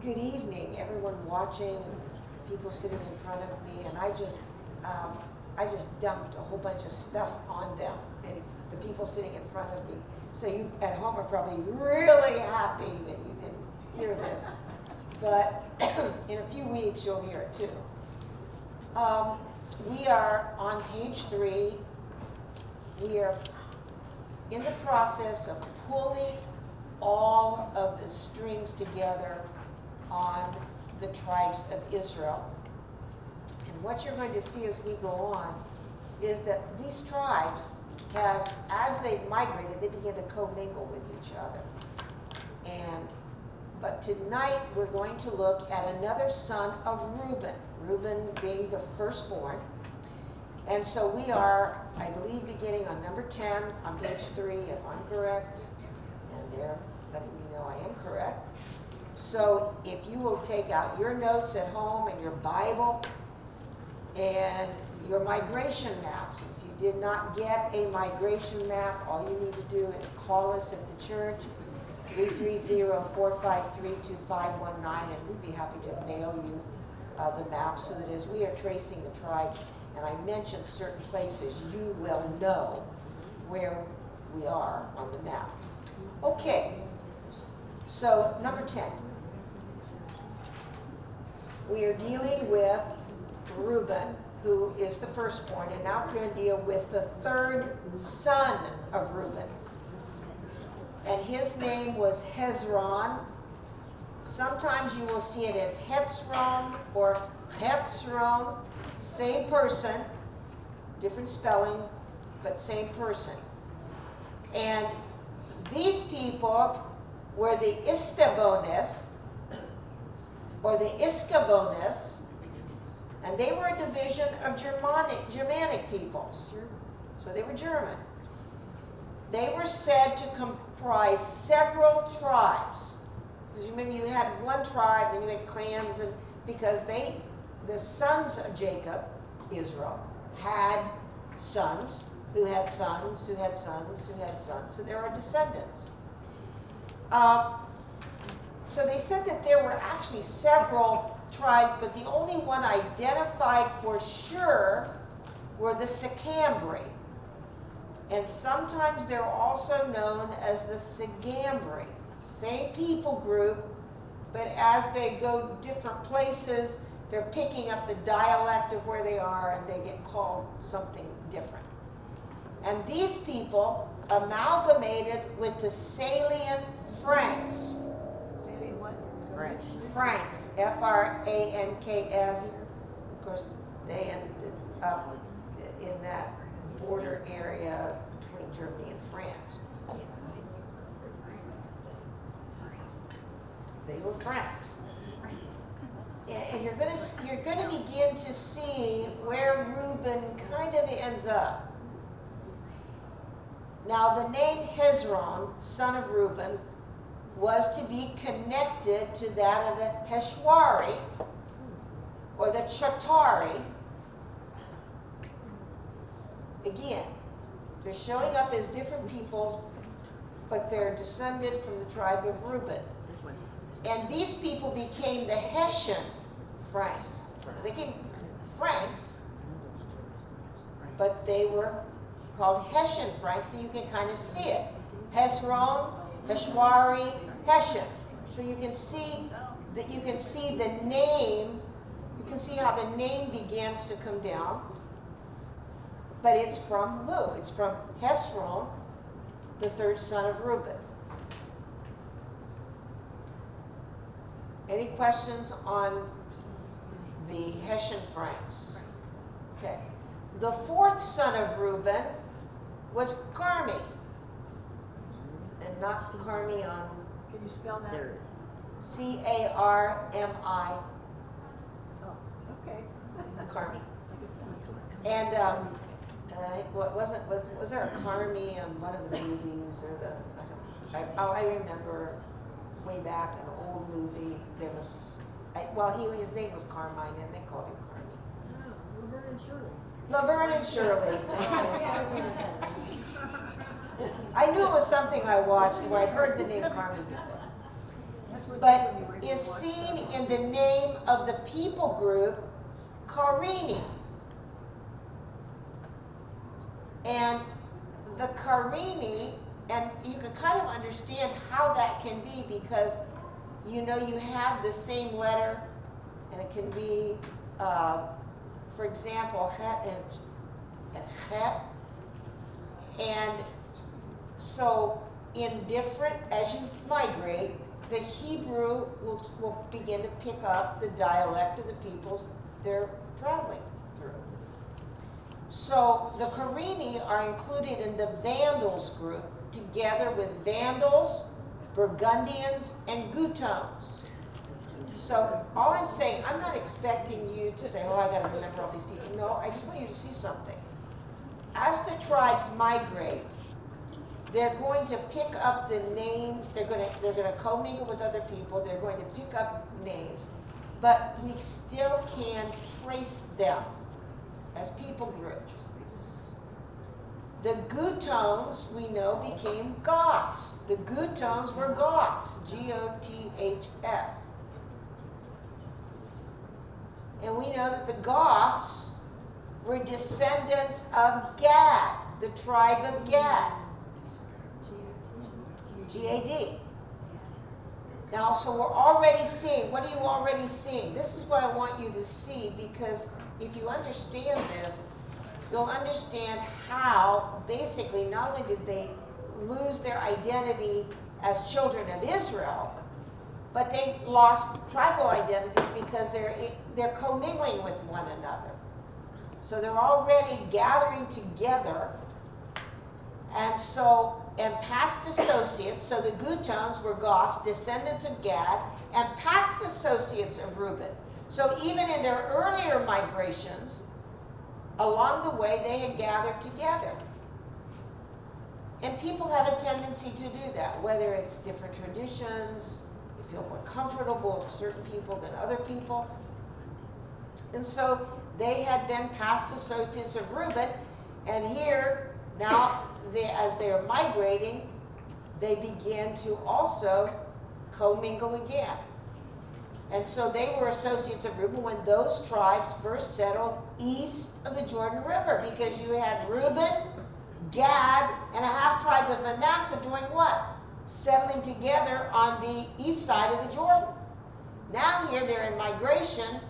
Good evening, everyone watching, people sitting in front of me, and I just dumped a whole bunch of stuff on them, and the people sitting in front of me. So you at home are probably really happy that you didn't hear this, but in a few weeks you'll hear it too. We are on page 3. We are in the process of pulling all of the strings together on the tribes of Israel. And what you're going to see as we go on is that these tribes have, as they've migrated, they begin to commingle with each other. But tonight we're going to look at another son of Reuben, Reuben being the firstborn. And so we are, I believe, beginning on number 10 on page 3, if I'm correct. And they're letting me know I am correct. So if you will take out your notes at home and your Bible and your migration maps. If you did not get a migration map, all you need to do is call us at the church, 330-453-2519, and we'd be happy to mail you the map so that as we are tracing the tribes, and I mentioned certain places, you will know where we are on the map. Okay, so number 10. We are dealing with Reuben, who is the firstborn, and now we're going to deal with the third son of Reuben. And his name was Hezron. Sometimes you will see it as Hetzron or Hetzron, same person, different spelling, but same person. And these people were the Istavones, or the Iskavones, and they were a division of Germanic peoples. So they were German. They were said to comprise several tribes. Because maybe you had one tribe, then you had clans, and because the sons of Jacob, Israel, had sons who had sons who had sons who had sons. So there are descendants. So they said that there were actually several tribes, but the only one identified for sure were the Sicambri. And sometimes they're also known as the Sigambri. Same people group, but as they go different places, they're picking up the dialect of where they are and they get called something different. And these people amalgamated with the Salian Franks. Franks, F-R-A-N-K-S. Of course, they ended up in that border area between Germany and France. They were Franks. And you're going to begin to see where Reuben kind of ends up. Now, the name Hezron, son of Reuben, was to be connected to that of the Heshwari, or the Chatari. Again, they're showing up as different peoples, but they're descended from the tribe of Reuben. And these people became the Hessian Franks. They became Franks, but they were called Hessian Franks, and you can kind of see it. Hezron, Heshwari, Hessian. So you can see that the name, you can see how the name begins to come down. But it's from who? It's from Hezron, the third son of Reuben. Any questions on the Hessian Franks? Okay. The fourth son of Reuben was Carmi. And not Carmi on... Can you spell that? C-A-R-M-I. Oh, okay. Carmi. And was there a Carmi on one of the movies or I remember way back in an old movie there was his name was Carmine and they called him Carmi. Oh, Laverne and Shirley. Laverne and Shirley. I knew it was something I watched where I've heard the name Carmi before. That's what but that's when you is watch seen that. in the name of the people group Karini. And the Karini, and you can kind of understand how that can be because you know you have the same letter, and it can be, for example, het and het. And so in different, as you migrate, the Hebrew will begin to pick up the dialect of the peoples they're traveling through. So the Karini are included in the Vandals group, together with Vandals, Burgundians, and Gutons. So all I'm saying, I'm not expecting you to say, oh, I got to remember all these people. No, I just want you to see something. As the tribes migrate, they're going to pick up the name, they're going to commingle with other people, they're going to pick up names, but we still can trace them as people groups. The Gutons, we know, became Goths. The Gutons were Goths, Goths. And we know that the Goths were descendants of Gad, the tribe of Gad. Gad. Now, so we're already seeing, what are you already seeing? This is what I want you to see, because if you understand this, you'll understand how basically not only did they lose their identity as children of Israel, but they lost tribal identities because they're commingling with one another. So they're already gathering together, and past associates, so the Gutons were Goths, descendants of Gad, and past associates of Reuben. So even in their earlier migrations, along the way they had gathered together. And people have a tendency to do that, whether it's different traditions, you feel more comfortable with certain people than other people. And so they had been past associates of Reuben, and here, now, as they're migrating, they begin to also commingle again. And so they were associates of Reuben when those tribes first settled east of the Jordan River, because you had Reuben, Gad, and a half tribe of Manasseh doing what? Settling together on the east side of the Jordan. Now here they're in migration,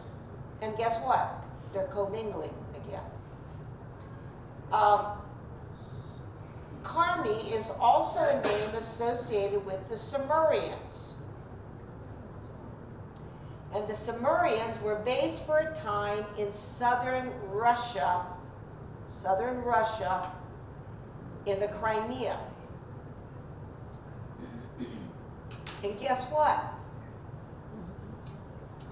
and guess what? They're commingling again. Carmi is also a name associated with the Sumerians. And the Sumerians were based for a time in southern Russia, in the Crimea. And guess what?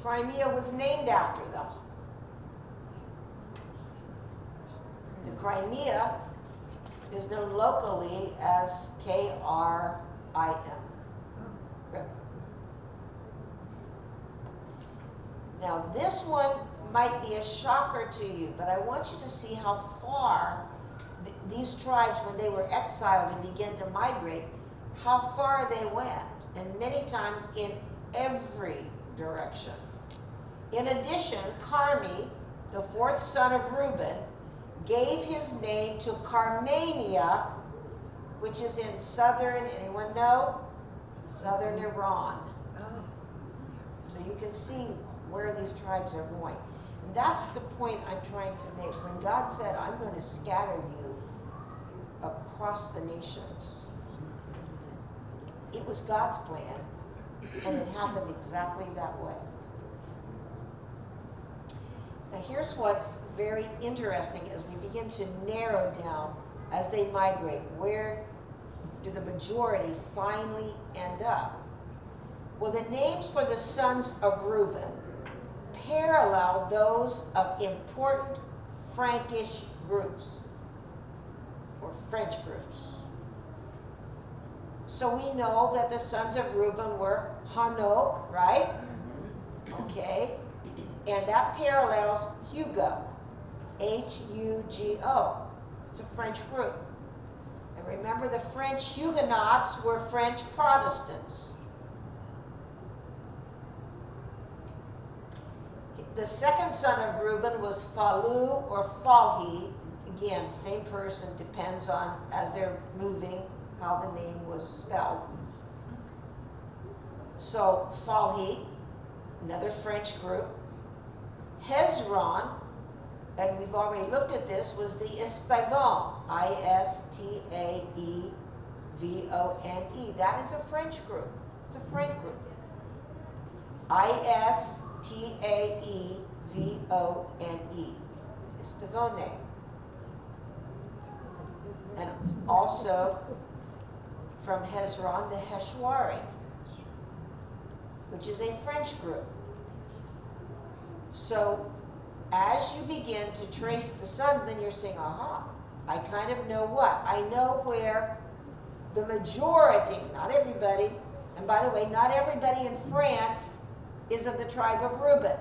Crimea was named after them. The Crimea is known locally as Krim. Now this one might be a shocker to you, but I want you to see how far these tribes, when they were exiled and began to migrate, how far they went, and many times in every direction. In addition, Carmi, the fourth son of Reuben, gave his name to Carmania, which is in southern, anyone know? Southern Iran. So you can see where these tribes are going. And that's the point I'm trying to make. When God said, I'm going to scatter you across the nations, it was God's plan, and it happened exactly that way. Now here's what's very interesting as we begin to narrow down as they migrate. Where do the majority finally end up? Well, the names for the sons of Reuben parallel those of important Frankish groups or French groups. So we know that the sons of Reuben were Hanok, right? Okay. And that parallels Hugo, Hugo. It's a French group. And remember, the French Huguenots were French Protestants. The second son of Reuben was Phalu or Falhi. Again, same person, depends on, as they're moving, how the name was spelled. So Falhi, another French group. Hezron, and we've already looked at this, was the Istavone, I-S-T-A-E-V-O-N-E. That is a French group. It's a Frank group. I-S-T-A-E-V-O-N-E. Istavone. And also from Hezron, the Heshwari, which is a French group. So as you begin to trace the sons, then you're saying, aha, I kind of know what? I know where the majority, not everybody, and by the way, not everybody in France is of the tribe of Reuben.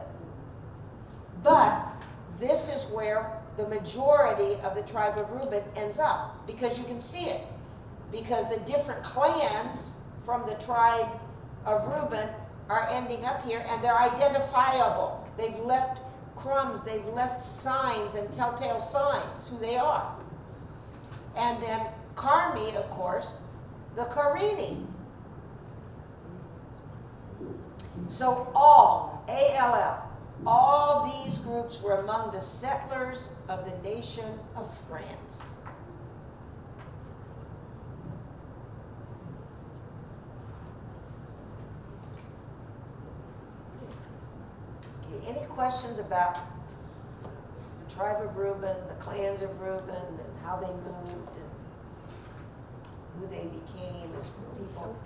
But this is where the majority of the tribe of Reuben ends up, because you can see it. Because the different clans from the tribe of Reuben are ending up here, and they're identifiable. They've left crumbs, they've left signs and telltale signs who they are. And then Carmi, of course, the Carini. So all, A-L-L, all these groups were among the settlers of the nation of France. Any questions about the tribe of Reuben, the clans of Reuben, and how they moved, and who they became as people?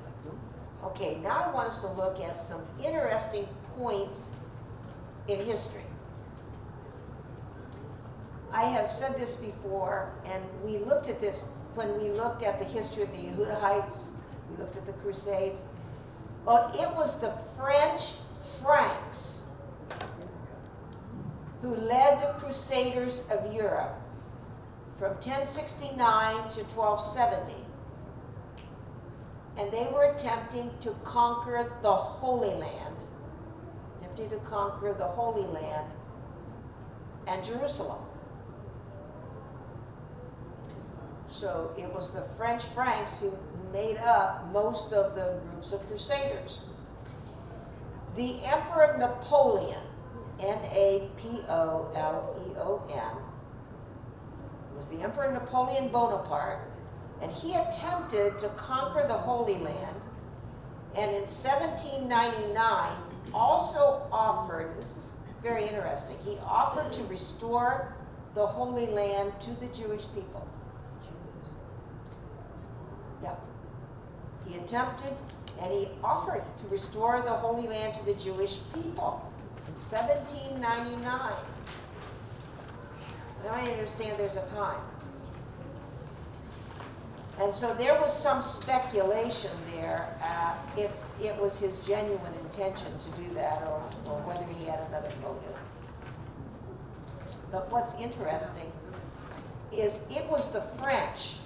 Okay, now I want us to look at some interesting points in history. I have said this before, and we looked at this when we looked at the history of the Yehudahites, we looked at the Crusades. Well, it was the French Franks who led the Crusaders of Europe from 1069 to 1270. And they were attempting to conquer the Holy Land, and Jerusalem. So it was the French Franks who made up most of the groups of Crusaders. The Emperor Napoleon, N-A-P-O-L-E-O-N, was the Emperor Napoleon Bonaparte, and he attempted to conquer the Holy Land, and in 1799 also offered, this is very interesting, he offered to restore the Holy Land to the Jewish people. Yeah. He attempted and he offered to restore the Holy Land to the Jewish people in 1799. Now I understand there's a time. And so there was some speculation there if it was his genuine intention to do that or whether he had another motive. But what's interesting is it was the French,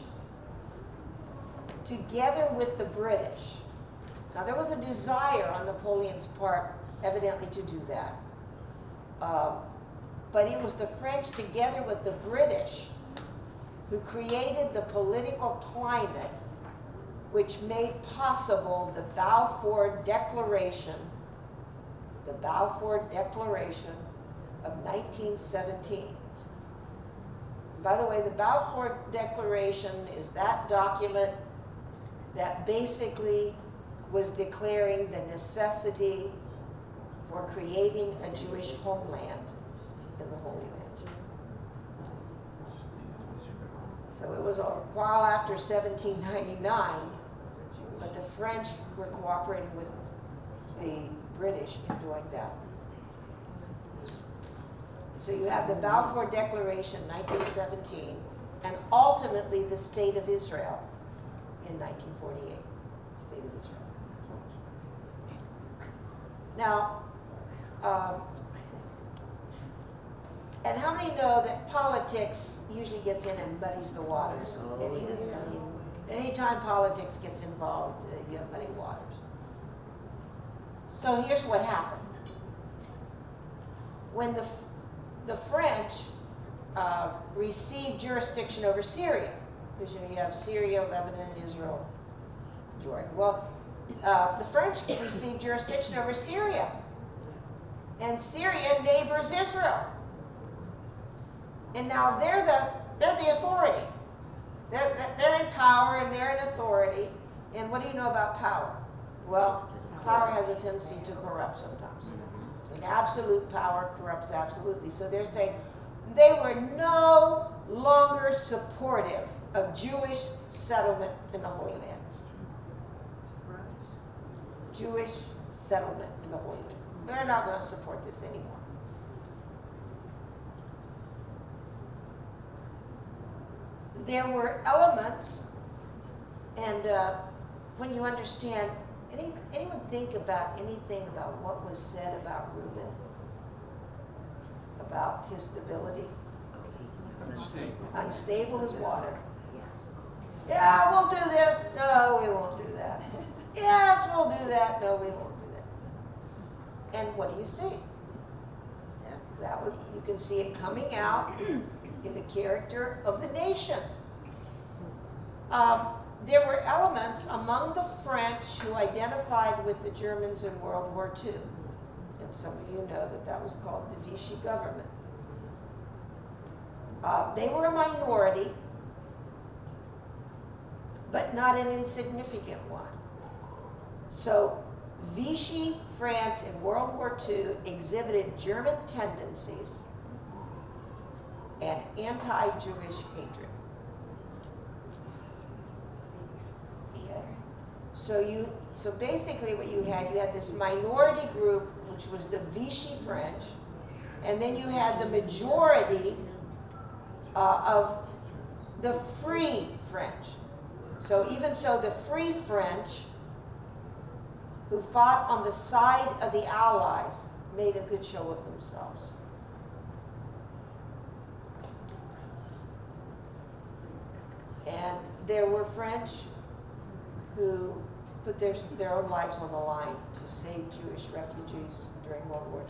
together with the British. Now there was a desire on Napoleon's part, evidently, to do that. But it was the French, together with the British, who created the political climate which made possible the Balfour Declaration of 1917. By the way, the Balfour Declaration is that document that basically was declaring the necessity for creating a Jewish homeland in the Holy Land. So it was a while after 1799, but the French were cooperating with the British in doing that. So you have the Balfour Declaration, 1917, and ultimately the State of Israel in 1948, the State of Israel. Now, and how many know that politics usually gets in and muddies the waters? Anytime politics gets involved, you have muddy waters. So here's what happened. when the French received jurisdiction over Syria, because you have Syria, Lebanon, Israel, Jordan. Well, the French received jurisdiction over Syria, and Syria neighbors Israel, and now they're the authority. They're in power and they're in authority. And what do you know about power? Well, power has a tendency to corrupt sometimes. And absolute power corrupts absolutely. So they're saying they were no longer supportive of Jewish settlement in the Holy Land. Jewish settlement in the Holy Land. They're not going to support this anymore. There were elements, and when you understand, anyone think about anything about what was said about Reuben, about his stability? Unstable as water. Yeah, we'll do this. No, we won't do that. Yes, we'll do that. No, we won't do that. And what do you see? You can see it coming out in the character of the nation. There were elements among the French who identified with the Germans in World War II. And some of you know that was called the Vichy government. They were a minority, but not an insignificant one. So Vichy France in World War II exhibited German tendencies and anti-Jewish hatred. Okay. So basically what you had this minority group, which was the Vichy French, and then you had the majority of the Free French. So even so, the Free French, who fought on the side of the Allies, made a good show of themselves. And there were French who put their own lives on the line to save Jewish refugees during World War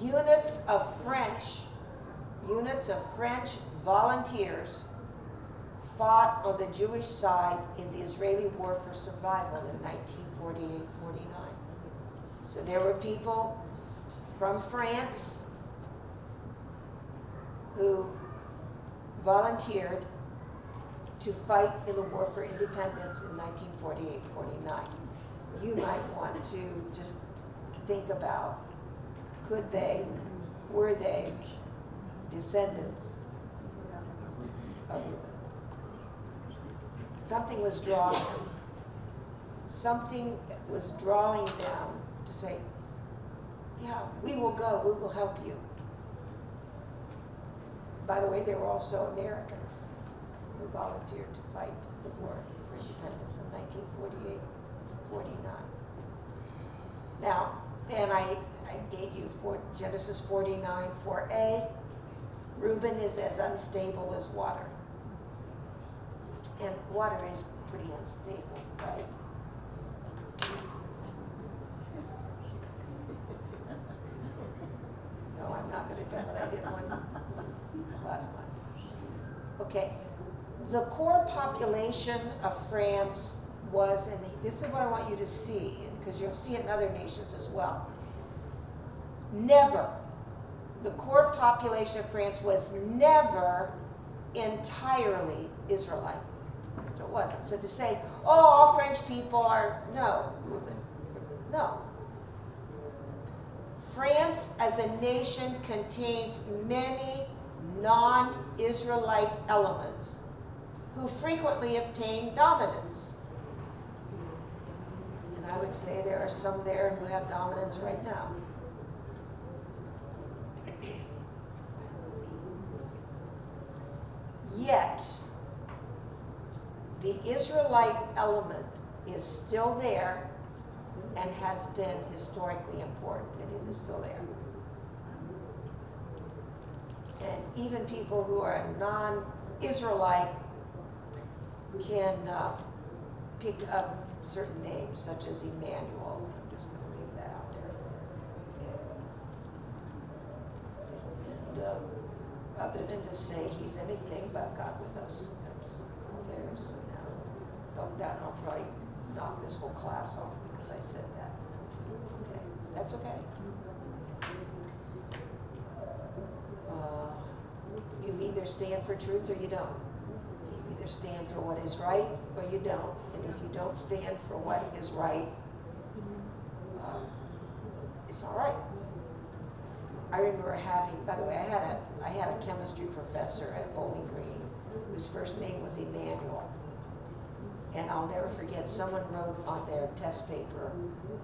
II. Units of French volunteers fought on the Jewish side in the Israeli War for Survival in 1948-49. So there were people from France who volunteered to fight in the War for Independence in 1948-49. You might want to just think about, were they descendants of Reuben? Something was drawing them to say, yeah, we will go, we will help you. By the way, there were also Americans who volunteered to fight the war for independence in 1948-49. Now, and I gave you Genesis 49, 4a. Reuben is as unstable as water. And water is pretty unstable, right? No, I'm not going to do it. I did one last time. Okay. The core population of France was, and this is what I want you to see, because you'll see it in other nations as well. The core population of France was never entirely Israelite. So it wasn't. So to say, oh, all French people are, no, no. France as a nation contains many non-Israelite elements who frequently obtain dominance. And I would say there are some there who have dominance right now. Yet, the Israelite element is still there and has been historically important, and it is still there. And even people who are non-Israelite can pick up certain names, such as Emmanuel. I'm just going to leave that out there. other than to say he's anything but God with us. That's all there is. So now, I'll probably knock this whole class off because I said that. Okay, that's okay. You either stand for truth or you don't. You either stand for what is right or you don't. And if you don't stand for what is right, it's all right. I remember having, by the way, I had a chemistry professor at Bowling Green whose first name was Emmanuel. And I'll never forget, someone wrote on their test paper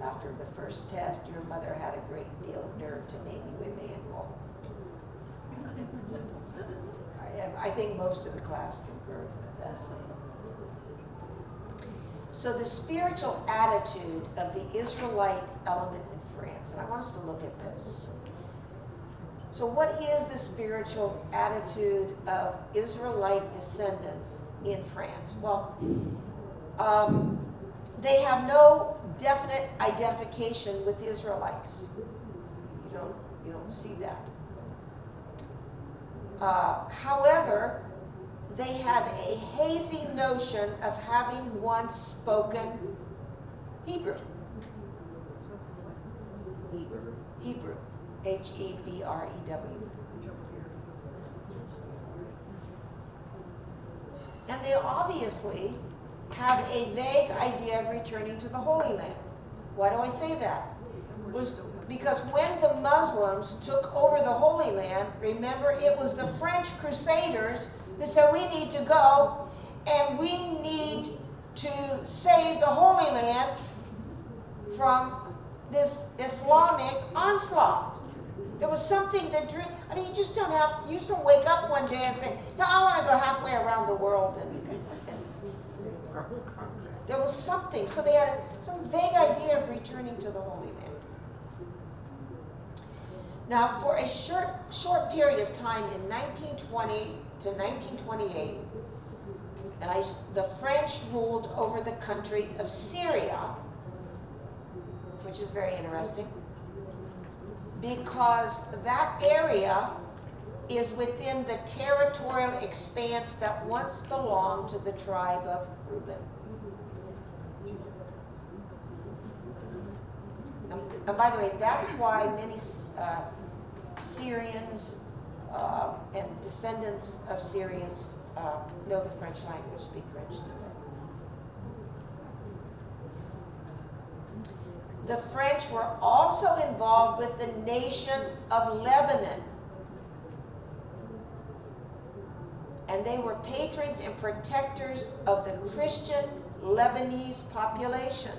after the first test, your mother had a great deal of nerve to name you Emmanuel. I think most of the class concurred with that statement. So the spiritual attitude of the Israelite element in France, and I want us to look at this. So what is the spiritual attitude of Israelite descendants in France? Well, they have no definite identification with the Israelites. You don't see that. However, they have a hazy notion of having once spoken Hebrew. Hebrew. Hebrew. And they obviously have a vague idea of returning to the Holy Land. Why do I say that? Because when the Muslims took over the Holy Land, remember, it was the French Crusaders who said, we need to go and we need to save the Holy Land from this Islamic onslaught. There was something that drew, I mean, you just don't wake up one day and say, no, I want to go halfway around the world. And there was something. So they had some vague idea of returning to the Holy Land. Now, for a short period of time in 1920 to 1928, the French ruled over the country of Syria, which is very interesting, because that area is within the territorial expanse that once belonged to the tribe of Reuben. And by the way, that's why many Syrians and descendants of Syrians know the French language, speak French today. The French were also involved with the nation of Lebanon. And they were patrons and protectors of the Christian Lebanese population.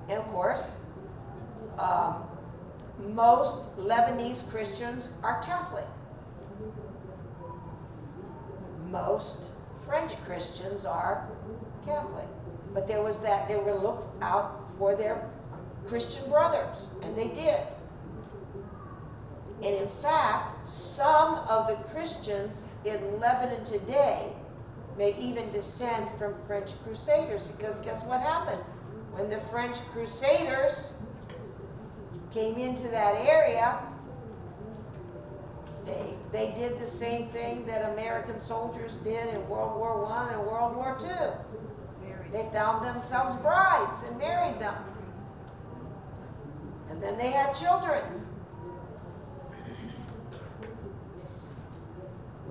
And of course, most Lebanese Christians are Catholic. Most French Christians are Catholic. But there was that, they were looked out for their Christian brothers, and they did. And in fact, some of the Christians in Lebanon today may even descend from French Crusaders, because guess what happened? When the French Crusaders came into that area, they did the same thing that American soldiers did in World War I and World War II. They found themselves brides and married them. And then they had children.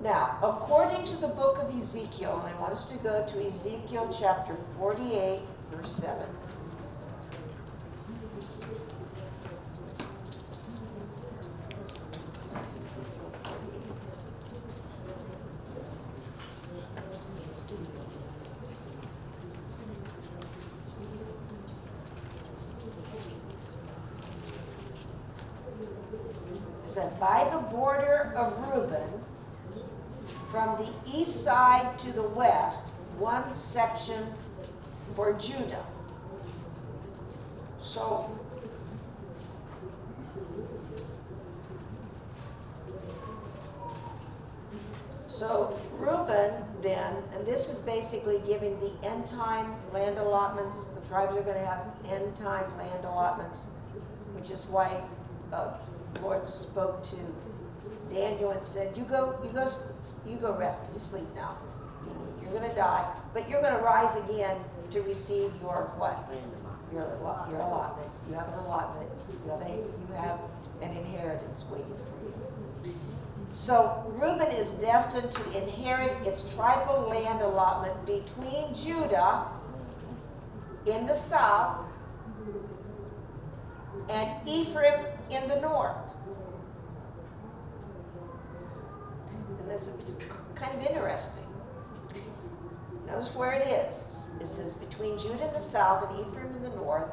Now, according to the book of Ezekiel, and I want us to go to Ezekiel chapter 48, verse 7. Said, by the border of Reuben, from the east side to the west, one section for Judah. So Reuben then, and this is basically giving the end time land allotments. The tribes are going to have end time land allotments, which is why the Lord spoke to Daniel and said, you go rest, you sleep now. You're going to die, but you're going to rise again to receive your what? Your allotment. You have an allotment. You have an inheritance waiting for you. So Reuben is destined to inherit its tribal land allotment between Judah in the south and Ephraim in the north. And it's kind of interesting. Notice where it is. It says between Judah in the south and Ephraim in the north.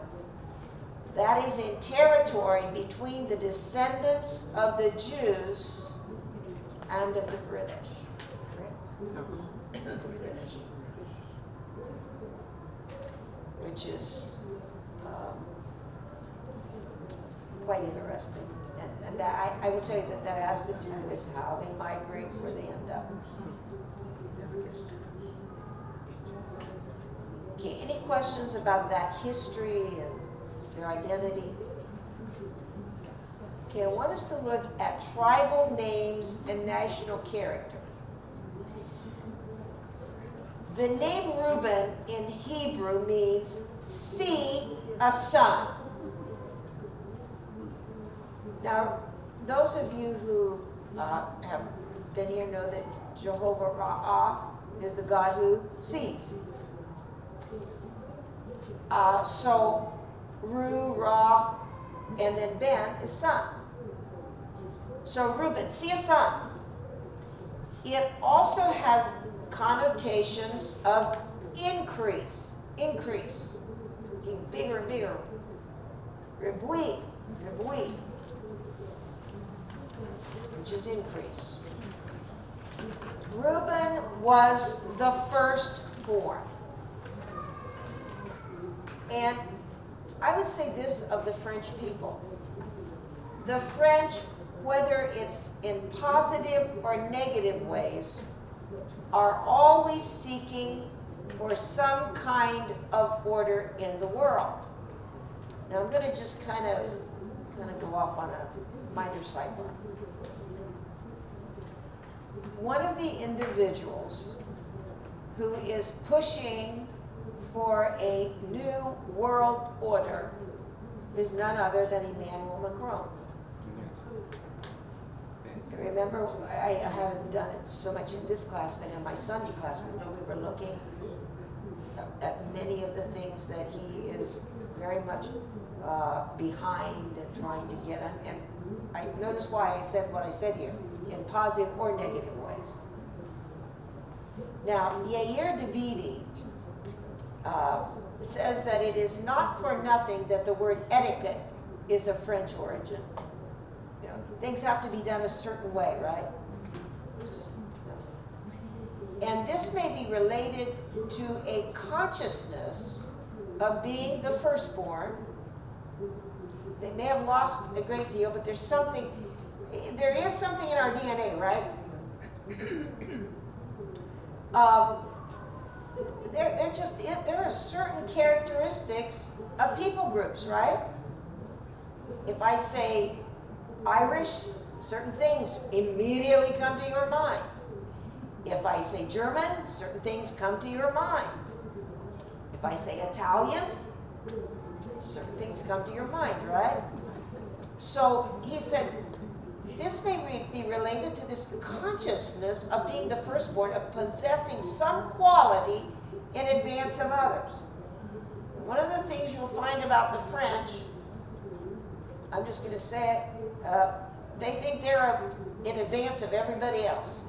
That is in territory between the descendants of the Jews and of the British. Which is quite interesting. And that, I will tell you that has to do with how they migrate, where they end up. Okay, any questions about that history and their identity? Okay, I want us to look at tribal names and national character. The name Reuben in Hebrew means see a son. Now, those of you who have been here know that Jehovah Ra'ah is the God who sees. So Ru, Ra, and then Ben is son. So Reuben, see a son. It also has connotations of increase, getting bigger and bigger. Ribui, which is increase. Reuben was the firstborn. And I would say this of the French people. The French, whether it's in positive or negative ways, are always seeking for some kind of order in the world. Now I'm going to just kind of go off on a minor sidebar. One of the individuals who is pushing for a new world order is none other than Emmanuel Macron. Remember, I haven't done it so much in this class, but in my Sunday class, we were looking at many of the things that he is very much behind and trying to get on. And I notice why I said what I said here, in positive or negative ways. Now, Yair Davidi says that it is not for nothing that the word etiquette is of French origin. You know, things have to be done a certain way, right? And this may be related to a consciousness of being the firstborn. They may have lost a great deal, but there is something in our DNA, right? There are certain characteristics of people groups, right? If I say Irish, certain things immediately come to your mind. If I say German, certain things come to your mind. If I say Italians, certain things come to your mind, right? So he said, this may be related to this consciousness of being the firstborn, of possessing some quality in advance of others. One of the things you'll find about the French, I'm just going to say it, they think they're in advance of everybody else.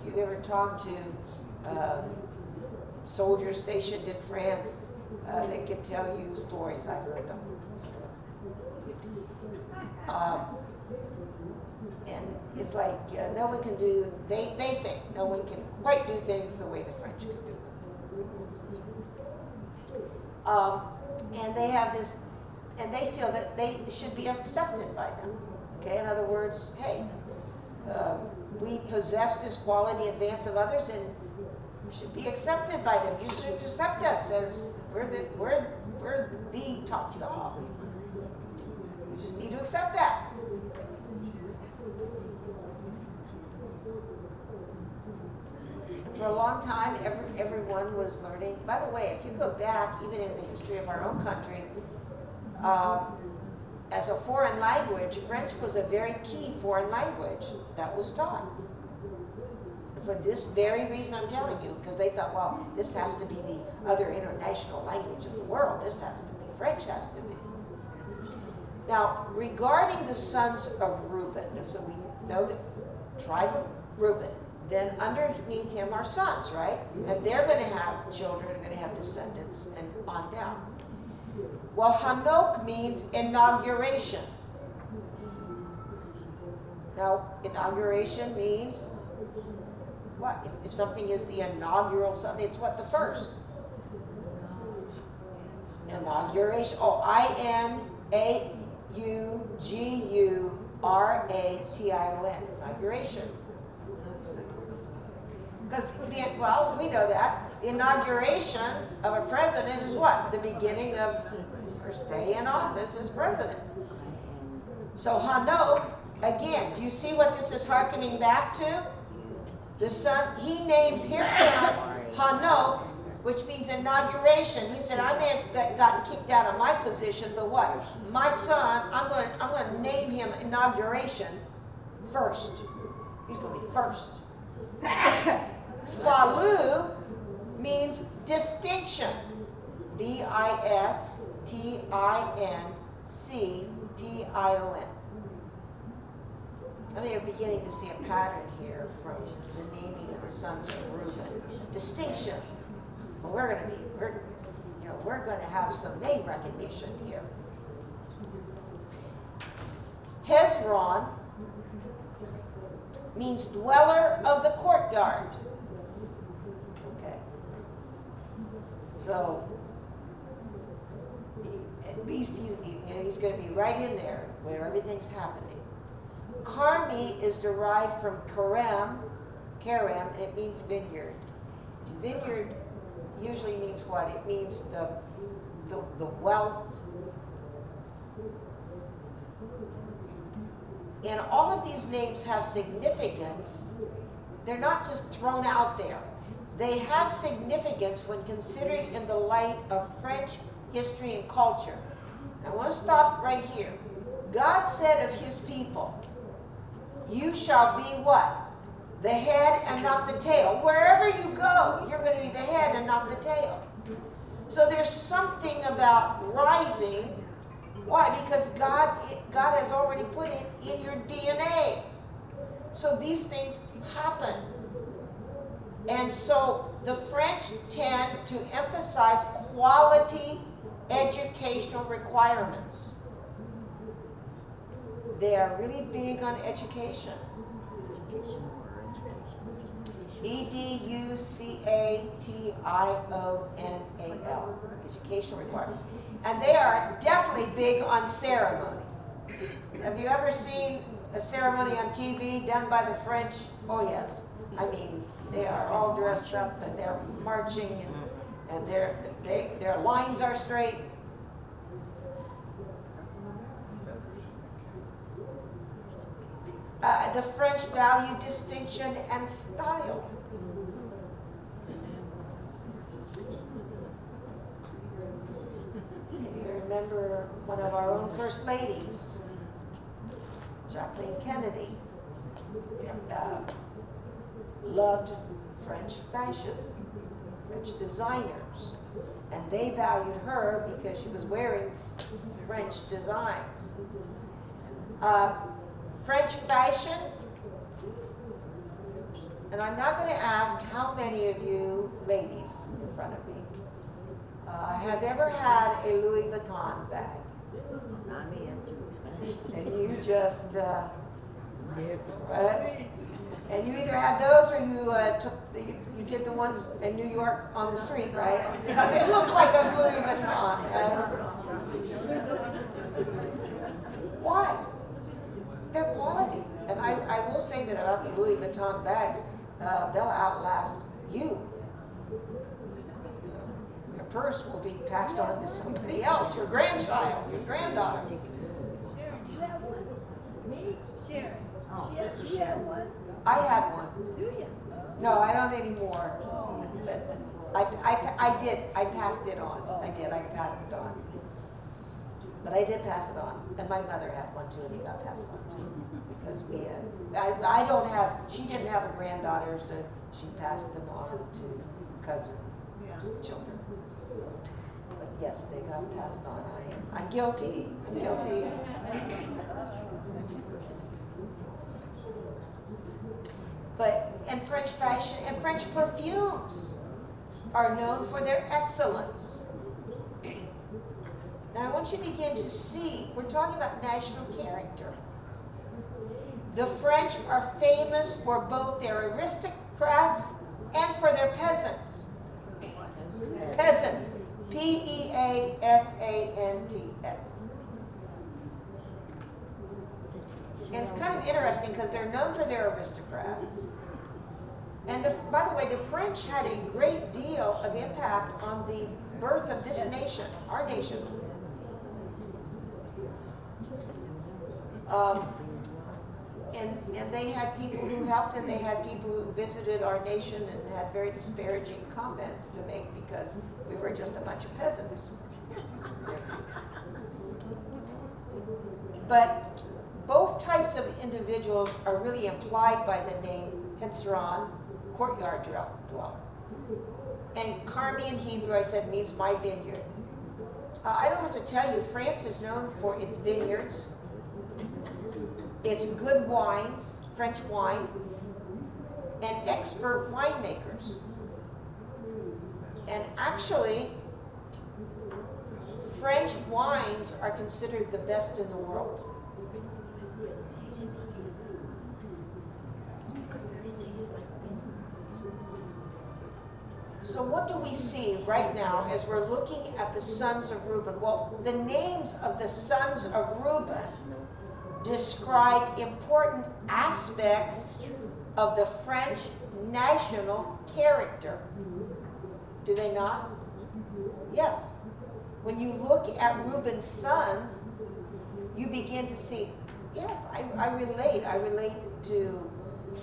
If you ever talk to soldiers stationed in France, they can tell you stories. I've heard them. And it's like no one can do, they think no one can quite do things the way the French can do them. And they have this, and they feel that they should be accepted by them. Okay, in other words, hey, we possess this quality in advance of others and should be accepted by them. You should accept us as We're the top dog. You just need to accept that. For a long time, everyone was learning. By the way, if you go back, even in the history of our own country, as a foreign language, French was a very key foreign language that was taught. For this very reason I'm telling you, because they thought, well, this has to be the other international language of the world. This has to be, French has to be. Now, regarding the sons of Reuben, so we know the tribe of Reuben, then underneath him are sons, right? And they're going to have children, they're going to have descendants, and on down. Well, Hanok means inauguration. Now, inauguration means what? If something is the inaugural something, it's what, the first? Inauguration. Oh, INAUGURATION. Inauguration. Because, well, we know that. The inauguration of a president is what? The beginning of first day in office as president. So Hanok, again, do you see what this is hearkening back to? The son, he names his son Hanok, which means inauguration. He said, I may have gotten kicked out of my position, but what? My son, I'm gonna name him inauguration first. He's gonna be first. Falu means distinction. DISTINCTION. I mean, you're beginning to see a pattern here from the naming of the sons of Reuben. Distinction. Well, we're going to have some name recognition here. Hezron means dweller of the courtyard. Okay. So at least he's going to be right in there where everything's happening. Carmi is derived from Karem, and it means vineyard. Vineyard usually means what? It means the wealth. And all of these names have significance. They're not just thrown out there. They have significance when considered in the light of French history and culture. I want to stop right here. God said of his people, you shall be what? The head and not the tail. Wherever you go, you're going to be the head and not the tail. So there's something about rising. Why? Because God has already put it in your DNA. So these things happen. And so the French tend to emphasize quality educational requirements. They are really big on education. EDUCATIONAL, education requirements. And they are definitely big on ceremony. Have you ever seen a ceremony on TV done by the French? Oh yes. I mean, they are all dressed up and they're marching and their lines are straight. The French value distinction and style. You remember one of our own first ladies, Jacqueline Kennedy, loved French fashion, French designers, and they valued her because she was wearing French designs. French fashion, and I'm not going to ask how many of you ladies in front of me have ever had a Louis Vuitton bag. Not me, I'm too expensive. And you just, right? And you either had those or you did the ones in New York on the street, right? Because it looked like a Louis Vuitton, right? Why? They're quality. And I will say that about the Louis Vuitton bags, they'll outlast you. They're purse will be passed on to somebody else, your grandchild, your granddaughter. Sharon, you have one. Me? Sharon. Oh, Yes, Sister you have Sharon. one. I had one. Do you? No, I don't anymore. But I did. I passed it on. I did. I passed it on. But I did pass it on. And my mother had one too, and it got passed on too. Because we had, I don't have, she didn't have a granddaughter, so she passed them on to cousins, children. But yes, they got passed on. I'm guilty. I'm guilty. But, and French fashion and French perfumes are known for their excellence. Now I want you to begin to see, we're talking about national character. The French are famous for both their aristocrats and for their peasants. Peasants. Peasants. And it's kind of interesting because they're known for their aristocrats. And by the way, the French had a great deal of impact on the birth of this nation, our nation. And they had people who helped, and they had people who visited our nation and had very disparaging comments to make because we were just a bunch of peasants. But both types of individuals are really implied by the name Hetzron, courtyard dweller. And Carmi in Hebrew, I said, means my vineyard. I don't have to tell you, France is known for its vineyards, its good wines, French wine, and expert winemakers. And actually, French wines are considered the best in the world. So what do we see right now as we're looking at the sons of Reuben? Well, the names of the sons of Reuben describe important aspects of the French national character. Do they not? Yes. When you look at Reuben's sons, you begin to see, yes, I relate. I relate to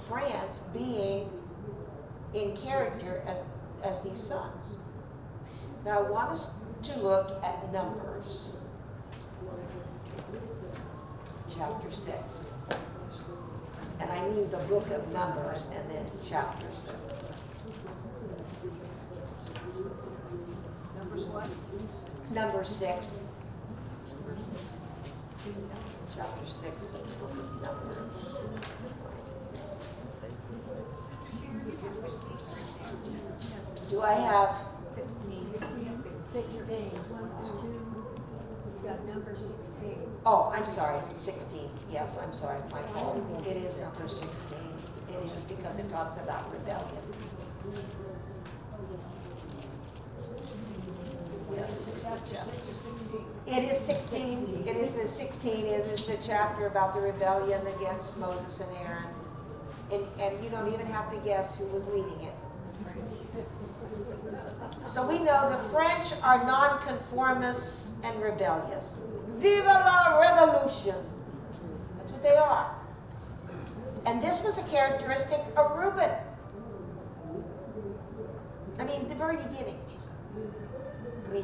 France being in character as these sons. Now I want us to look at Numbers, chapter 6. And I mean the book of Numbers and then chapter 6. Numbers what? Number 6. Chapter 6 of the book of Numbers. Do I have 16. 16. We've got number 16. Oh, I'm sorry, 16. Yes, I'm sorry, my fault. It is number 16. It is because it talks about rebellion. Yeah, the 16th chapter. It is 16. It is the 16. It is the chapter about the rebellion against Moses and Aaron. And you don't even have to guess who was leading it. So we know the French are nonconformists and rebellious. Viva la revolution! That's what they are. And this was a characteristic of Reuben. I mean, the very beginning. I mean,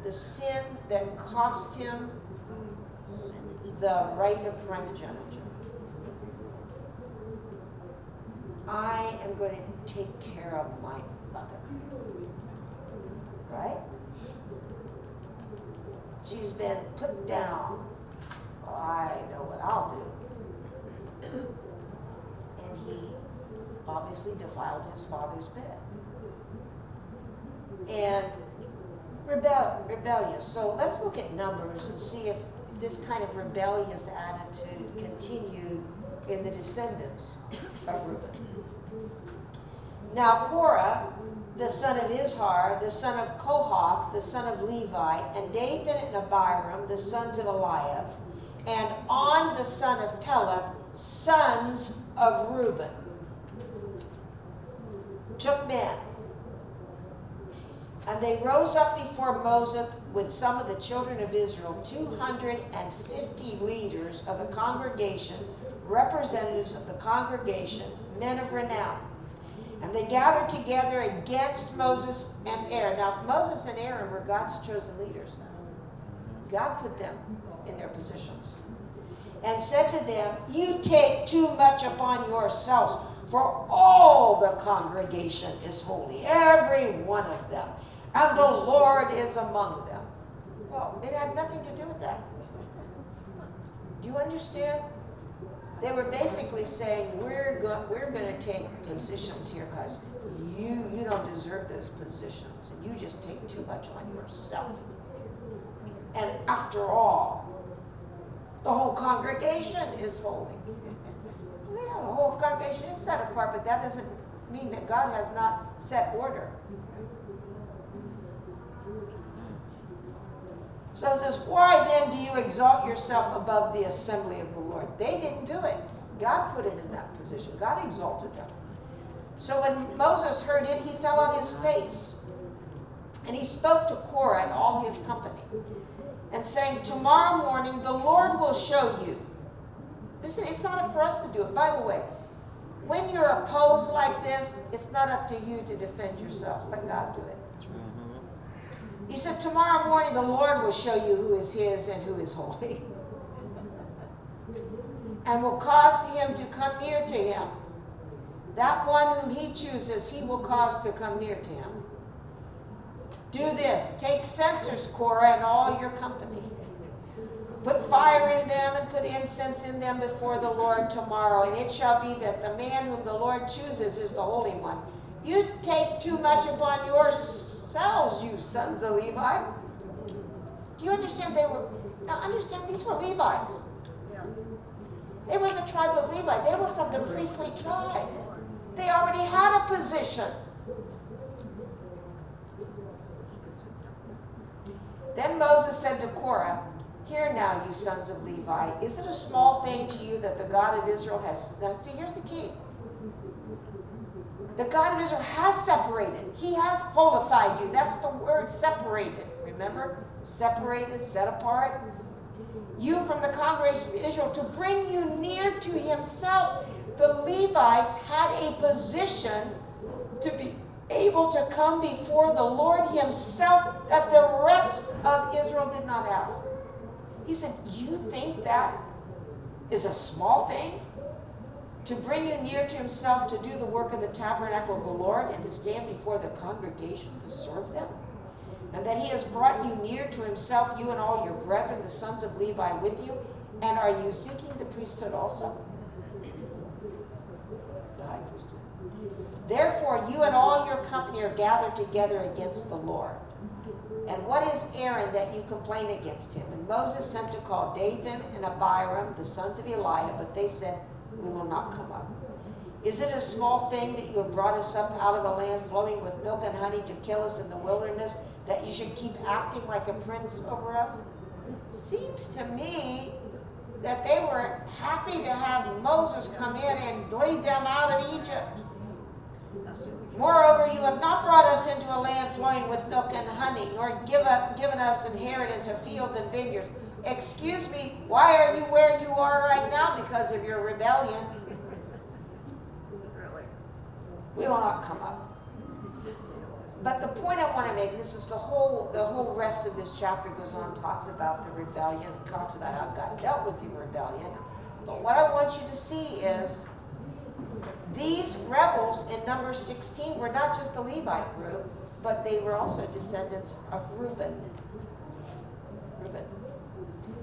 the sin that cost him the right of primogeniture. I am going to take care of my mother. Right? She's been put down. Well, I know what I'll do. And he obviously defiled his father's bed. And rebellious. So let's look at Numbers and see if this kind of rebellious attitude continued in the descendants of Reuben. Now Korah, the son of Izhar, the son of Kohath, the son of Levi, and Dathan and Abiram, the sons of Eliab, and On, the son of Peleth, sons of Reuben, took men. And they rose up before Moses with some of the children of Israel, 250 leaders of the congregation, representatives of the congregation, men of renown. And they gathered together against Moses and Aaron. Now, Moses and Aaron were God's chosen leaders. God put them in their positions. And said to them, you take too much upon yourselves, for all the congregation is holy, every one of them, and the Lord is among them. Well, it had nothing to do with that. Do you understand? They were basically saying, we're going to take positions here because you don't deserve those positions, and you just take too much on yourself. And after all, the whole congregation is holy. Yeah, the whole congregation is set apart, but that doesn't mean that God has not set order. So it says, why then do you exalt yourself above the assembly of the Lord? They didn't do it. God put him in that position. God exalted them. So when Moses heard it, he fell on his face. And he spoke to Korah and all his company, and saying, tomorrow morning the Lord will show you. Listen, it's not for us to do it. By the way, when you're opposed like this, it's not up to you to defend yourself. Let God do it. He said, tomorrow morning the Lord will show you who is his and who is holy, and will cause him to come near to him. That one whom he chooses, he will cause to come near to him. Do this, take censers, Korah, and all your company. Put fire in them and put incense in them before the Lord tomorrow. And it shall be that the man whom the Lord chooses is the Holy One. You take too much upon yourselves, you sons of Levi. Do you understand? Now understand, these were Levites. They were the tribe of Levi. They were from the priestly tribe. They already had a position. Then Moses said to Korah, hear now, you sons of Levi, is it a small thing to you that the God of Israel has... Now see, here's the key. The God of Israel has separated. He has holified you. That's the word, separated. Remember? Separated, set apart. You from the congregation of Israel to bring you near to himself. The Levites had a position to be able to come before the Lord himself that the rest of Israel did not have. He said, you think that is a small thing? To bring you near to himself to do the work of the tabernacle of the Lord and to stand before the congregation to serve them? And that he has brought you near to himself, you and all your brethren, the sons of Levi, with you? And are you seeking the priesthood also? The high priesthood. Therefore, you and all your company are gathered together against the Lord. And what is Aaron that you complain against him? And Moses sent to call Dathan and Abiram, the sons of Eliab, but they said, we will not come up. Is it a small thing that you have brought us up out of a land flowing with milk and honey to kill us in the wilderness, that you should keep acting like a prince over us? Seems to me that they were happy to have Moses come in and lead them out of Egypt. Moreover, you have not brought us into a land flowing with milk and honey, nor given us inheritance of fields and vineyards. Excuse me, why are you where you are right now? Because of your rebellion. We will not come up. But the point I want to make, this is the whole rest of this chapter goes on, talks about the rebellion, talks about how God dealt with the rebellion. But what I want you to see is these rebels in Numbers 16 were not just a Levite group, but they were also descendants of Reuben.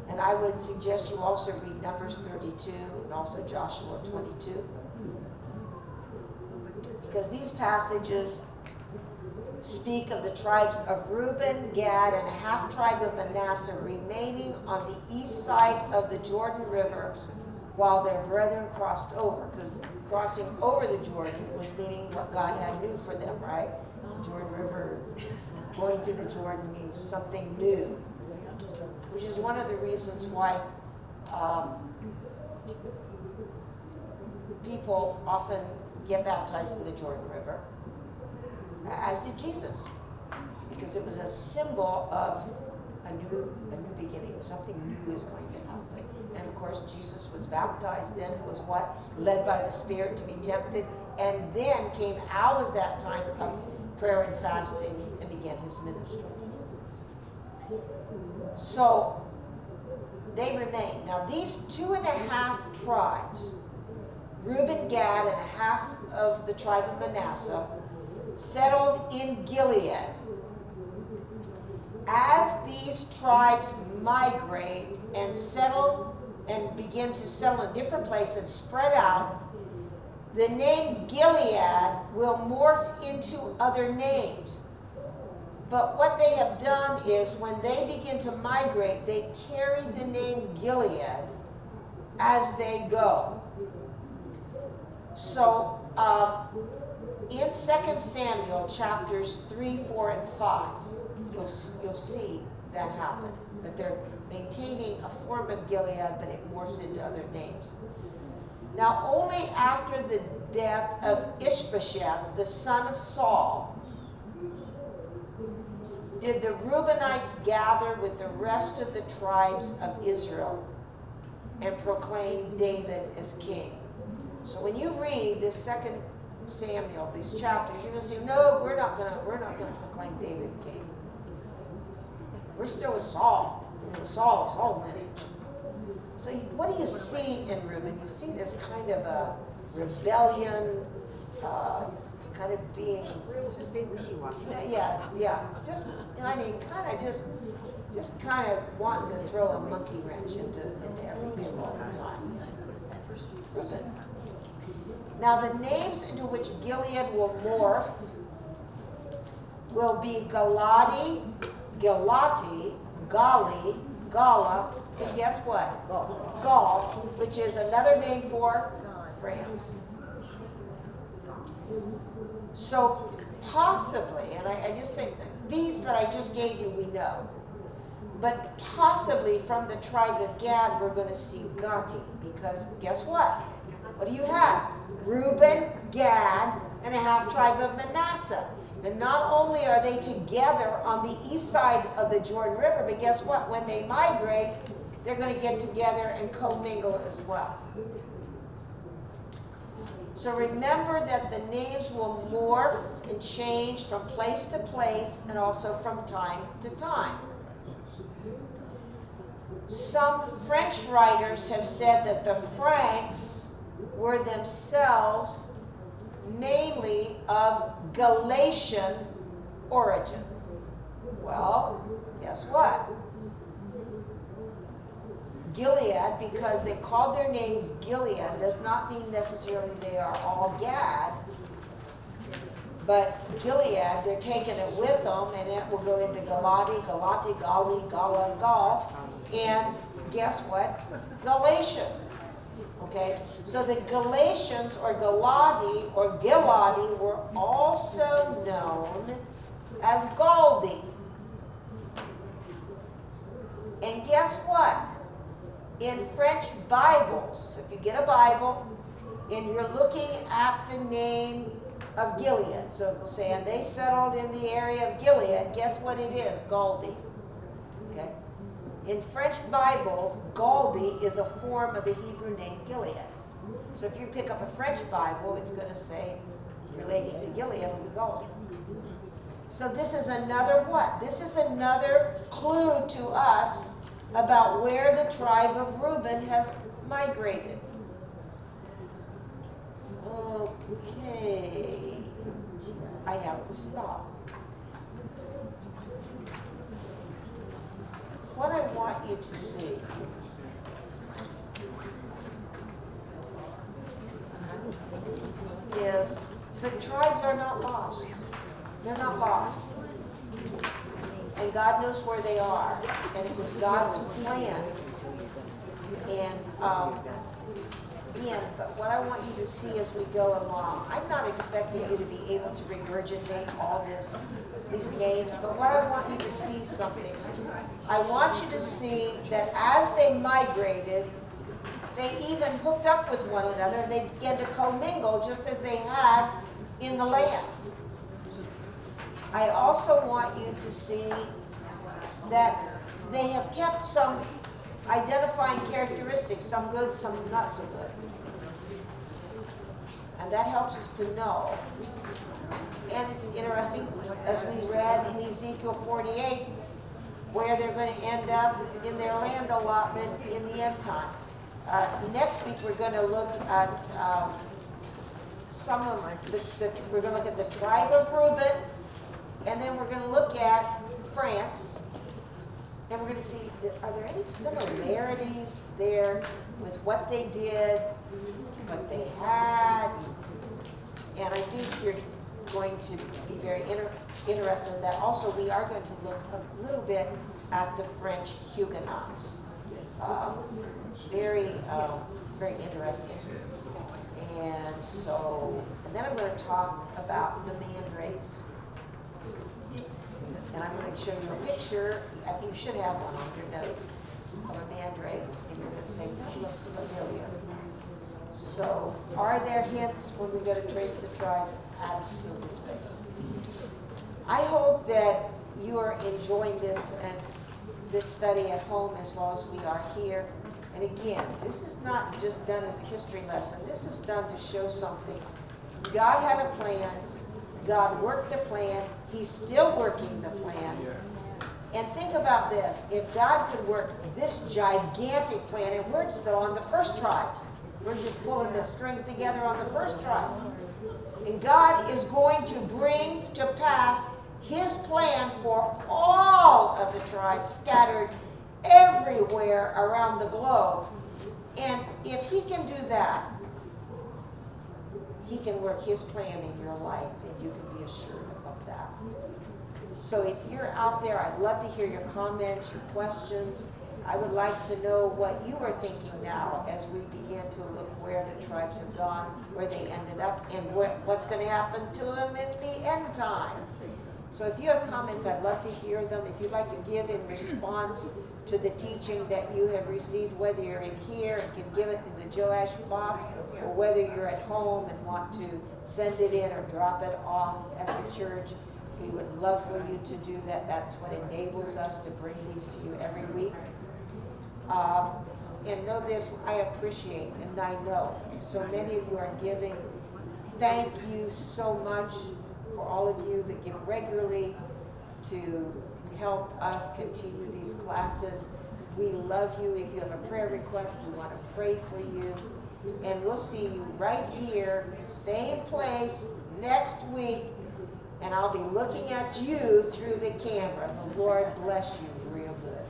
And I would suggest you also read Numbers 32 and also Joshua 22. Because these passages speak of the tribes of Reuben, Gad, and a half tribe of Manasseh remaining on the east side of the Jordan River while their brethren crossed over. Because crossing over the Jordan was meaning what God had new for them, right? Jordan River, going through the Jordan means something new, which is one of the reasons why people often get baptized in the Jordan River, as did Jesus. because it was a symbol of a new beginning. Something new is going to happen. And of course, Jesus was baptized then, was what? Led by the Spirit to be tempted, and then came out of that time of prayer and fasting and began his ministry. So, they remain. Now, these 2.5 tribes, Reuben, Gad, and a half of the tribe of Manasseh, settled in Gilead. As these tribes migrate and settle and begin to settle in different places and spread out, the name Gilead will morph into other names. But what they have done is when they begin to migrate, they carry the name Gilead as they go. So in 2 Samuel chapters 3, 4, and 5, you'll see that happen. That they're maintaining a form of Gilead, but it morphs into other names. Now, only after the death of Ishbosheth, the son of Saul, did the Reubenites gather with the rest of the tribes of Israel and proclaim David as king. So when you read this 2 Samuel, these chapters, you're going to say, no, we're not going to proclaim David king. We're still with Saul. Saul lineage. So what do you see in Reuben? You see this kind of a rebellion, kind of being Just being wishy-washy. yeah. Just kind of wanting to throw a monkey wrench into everything all the time. Reuben. Now the names into which Gilead will morph will be Galati, Gali, Gala, and guess what? Gaul, which is another name for France. So possibly, and I just say, these that I just gave you, we know. But possibly from the tribe of Gad, we're going to see Gati, because guess what? What do you have? Reuben, Gad, and a half tribe of Manasseh. And not only are they together on the east side of the Jordan River, but guess what? When they migrate, they're going to get together and commingle as well. So remember that the names will morph and change from place to place and also from time to time. Some French writers have said that the Franks were themselves mainly of Galatian origin. Well, guess what? Gilead, because they called their name Gilead, does not mean necessarily they are all Gad. But Gilead, they're taking it with them, and it will go into Galati, Gali, Gala, Gal. And guess what? Galatian. Okay? So the Galatians, or Galati, or Giladi, were also known as Galdi. And guess what? In French Bibles, if you get a Bible, and you're looking at the name of Gilead, so they'll say, and they settled in the area of Gilead, guess what it is? Galdi. Okay? In French Bibles, Galdi is a form of the Hebrew name Gilead. So if you pick up a French Bible, it's going to say, relating to Gilead, will be Galdi. So this is another what? This is another clue to us about where the tribe of Reuben has migrated. Okay, I have to stop. What I want you to see is the tribes are not lost. They're not lost. And God knows where they are. And it was God's plan. And but what I want you to see as we go along, I'm not expecting you to be able to regurgitate all these names, but what I want you to see something. I want you to see that as they migrated, they even hooked up with one another and they began to commingle just as they had in the land. I also want you to see that they have kept some identifying characteristics, some good, some not so good. And that helps us to know. And it's interesting, as we read in Ezekiel 48, where they're going to end up in their land allotment in the end time. Next week we're going to look at some of we're going to look at the tribe of Reuben, and then we're going to look at France, and we're going to see, are there any similarities there with what they did, what they had? And I think you're going to be very interested in that. Also, we are going to look a little bit at the French Huguenots. Very interesting. And so, and then I'm going to talk about the mandrakes. And I'm going to show you a picture. You should have one on your note of a mandrake, and you're going to say, that looks familiar. So, are there hints when we go to trace the tribes? Absolutely. I hope that you are enjoying this and this study at home as well as we are here. And again, this is not just done as a history lesson. This is done to show something. God had a plan. God worked the plan. He's still working the plan. And think about this. If God could work this gigantic plan, and we're still on the first tribe. We're just pulling the strings together on the first tribe. And God is going to bring to pass His plan for all of the tribes scattered everywhere around the globe. And if He can do that, He can work His plan in your life, and you can be assured of that. So if you're out there, I'd love to hear your comments, your questions. I would like to know what you are thinking now as we begin to look where the tribes have gone, where they ended up, and what's going to happen to them in the end time. So if you have comments, I'd love to hear them. If you'd like to give in response to the teaching that you have received, whether you're in here and can give it in the Joash box, or whether you're at home and want to send it in or drop it off at the church, we would love for you to do that. That's what enables us to bring these to you every week. And know this, I appreciate, and I know so many of you are giving. Thank you so much for all of you that give regularly to help us continue these classes. We love you. If you have a prayer request, we want to pray for you. And we'll see you right here, same place, next week. And I'll be looking at you through the camera. The Lord bless you real good.